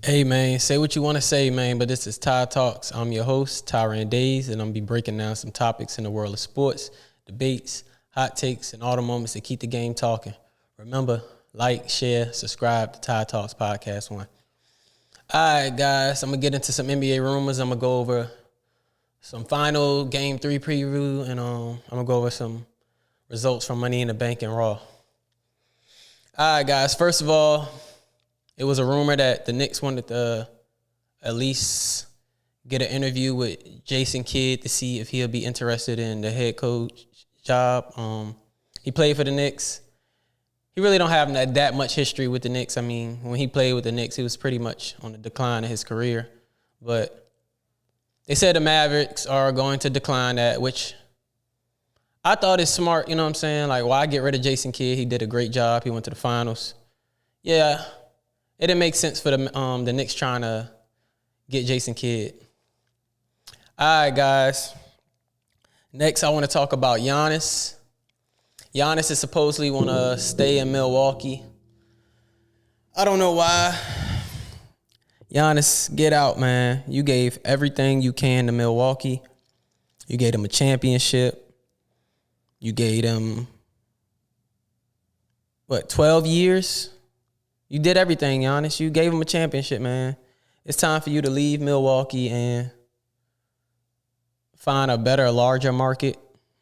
Hey man, say what you want to say, man, but this is Ty Talks. I'm your host, Tyron Days, and I'm gonna be breaking down some topics in the world of sports, debates, hot takes, and all the moments that keep the game talking. Remember, like, share, subscribe to Ty Talks Podcast One. All right, guys, I'm gonna get into some NBA rumors. I'm gonna go over some final Game 3 preview, and I'm gonna go over some results from Money in the Bank and Raw. All right, guys, first of all, it was a rumor that the Knicks wanted to at least get an interview with Jason Kidd to see if he'll be interested in the head coach job. He played for the Knicks. He really don't have that much history with the Knicks. I mean, when he played with the Knicks, he was pretty much on the decline of his career. But they said the Mavericks are going to decline that, which I thought is smart. You know what I'm saying? Like, why get rid of Jason Kidd? He did a great job. He went to the finals. Yeah. It didn't make sense for the Knicks trying to get Jason Kidd. All right, guys. Next, I want to talk about Giannis. Giannis is supposedly want to stay in Milwaukee. I don't know why. Giannis, get out, man. You gave everything you can to Milwaukee. You gave them a championship. You gave them, 12 years? You did everything, Giannis. You gave him a championship, man. It's time for you to leave Milwaukee and find a better, larger market.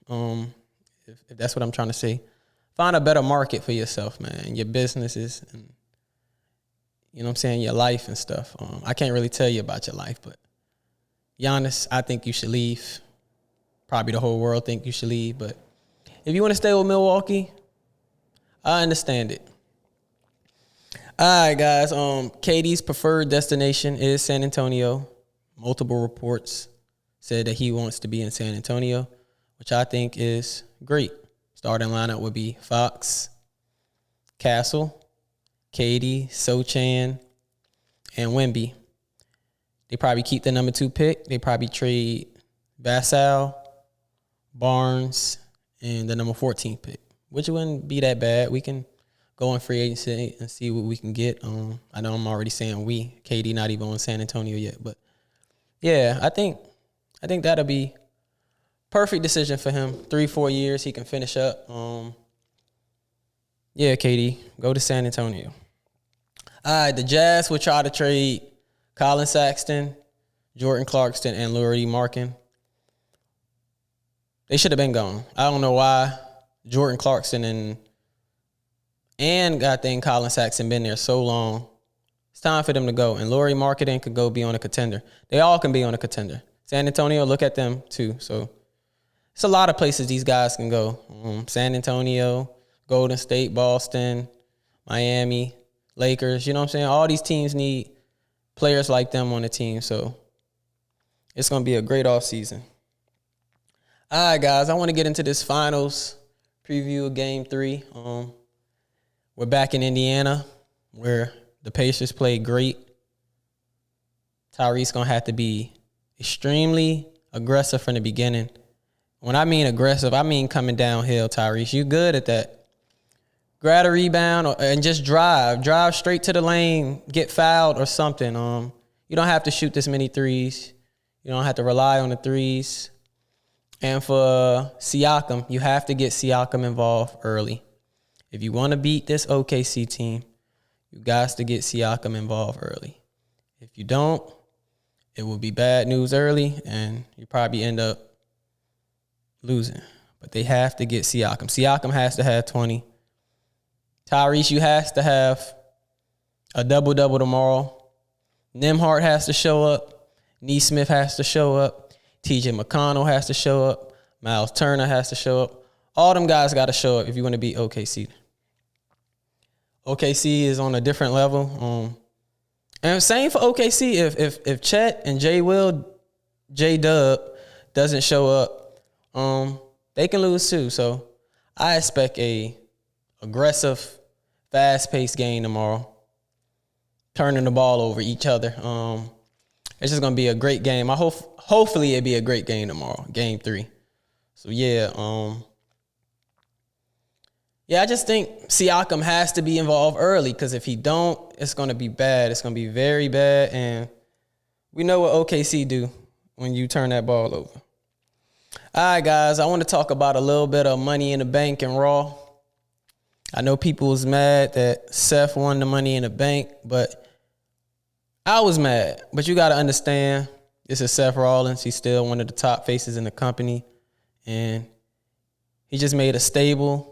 If that's what I'm trying to say. Find a better market for yourself, man. Your businesses and, you know what I'm saying, your life and stuff. I can't really tell you about your life, but Giannis, I think you should leave. Probably the whole world think you should leave, but if you want to stay with Milwaukee, I understand it. All right, guys. KD's preferred destination is San Antonio. Multiple reports said that he wants to be in San Antonio, which I think is great. Starting lineup would be Fox, Castle, KD, Sochan, and Wemby. They probably keep the number 2 pick. They probably trade Vassell, Barnes, and the number 14 pick, which wouldn't be that bad. We can go in free agency and see what we can get. I know I'm already saying we. KD not even on San Antonio yet. But, yeah, I think that'll be perfect decision for him. 3-4 years, he can finish up. Yeah, KD, go to San Antonio. All right, the Jazz will try to trade Colin Sexton, Jordan Clarkson, and Lauri Markkanen. They should have been gone. I don't know why Jordan Clarkson and I think Colin Sexton been there so long. It's time for them to go. And Lauri Markkanen could go be on a contender. They all can be on a contender. San Antonio, look at them too. So it's a lot of places these guys can go. San Antonio, Golden State, Boston, Miami, Lakers. You know what I'm saying? All these teams need players like them on the team. So it's going to be a great offseason. All right, guys. I want to get into this finals preview of Game 3. We're back in Indiana, where the Pacers played great. Tyrese going to have to be extremely aggressive from the beginning. When I mean aggressive, I mean coming downhill, Tyrese. You good at that. Grab a rebound and just drive. Drive straight to the lane, get fouled or something. You don't have to shoot this many threes. You don't have to rely on the threes. And for Siakam, you have to get Siakam involved early. If you want to beat this OKC team, you got to get Siakam involved early. If you don't, it will be bad news early, and you probably end up losing. But they have to get Siakam. Siakam has to have 20. Tyrese, you have to have a double-double tomorrow. Nembhard has to show up. Neesmith has to show up. TJ McConnell has to show up. Miles Turner has to show up. All them guys got to show up if you want to beat OKC. OKC is on a different level. And same for OKC. If Chet and J-Dub doesn't show up, they can lose too. So I expect a aggressive, fast-paced game tomorrow, turning the ball over each other. It's just gonna be a great game. Hopefully it'll be a great game tomorrow, Game 3. So yeah, Yeah, I just think Siakam has to be involved early because if he don't, it's going to be bad. It's going to be very bad. And we know what OKC do when you turn that ball over. All right, guys, I want to talk about a little bit of Money in the Bank and Raw. I know people was mad that Seth won the Money in the Bank, but I was mad. But you got to understand, this is Seth Rollins. He's still one of the top faces in the company. And he just made a stable.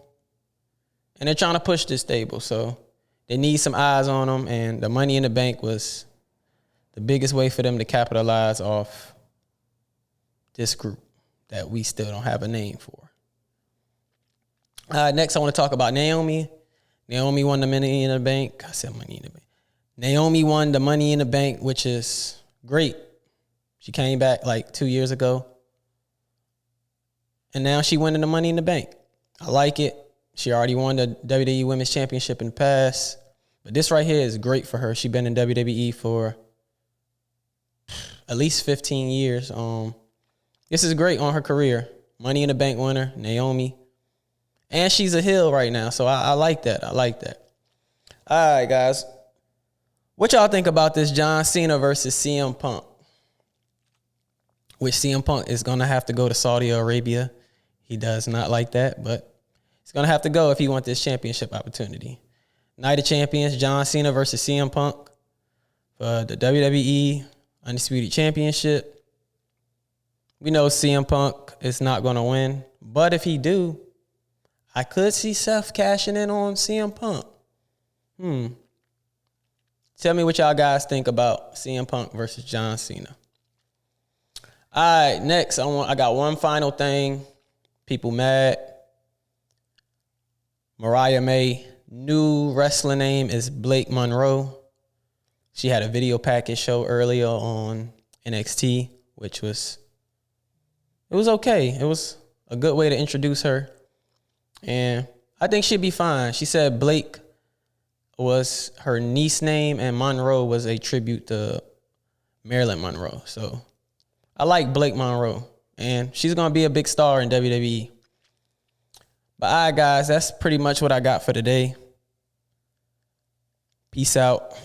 And they're trying to push this stable. So they need some eyes on them. And the Money in the Bank was the biggest way for them to capitalize off this group that we still don't have a name for. Next, I want to talk about Naomi. Naomi won the Money in the Bank. I said Money in the Bank. Naomi won the Money in the Bank, which is great. She came back like 2 years ago. And now she winning the Money in the Bank. I like it. She already won the WWE Women's Championship in the past. But this right here is great for her. She's been in WWE for at least 15 years. This is great on her career. Money in the Bank winner, Naomi. And she's a heel right now. So I like that. I like that. All right, guys. What y'all think about this John Cena versus CM Punk? Which CM Punk is going to have to go to Saudi Arabia. He does not like that, but he's going to have to go if he wants this championship opportunity. Night of Champions, John Cena versus CM Punk for the WWE Undisputed Championship. We know CM Punk is not going to win, but if he do, I could see Seth cashing in on CM Punk. Tell me what y'all guys think about CM Punk versus John Cena. All right, next, I got one final thing. People mad. Mariah May, new wrestling name is Blake Monroe. She had a video package show earlier on NXT, which was okay. It was a good way to introduce her. And I think she'd be fine. She said Blake was her niece name and Monroe was a tribute to Marilyn Monroe. So I like Blake Monroe. And she's going to be a big star in WWE. But all right, guys, that's pretty much what I got for today. Peace out.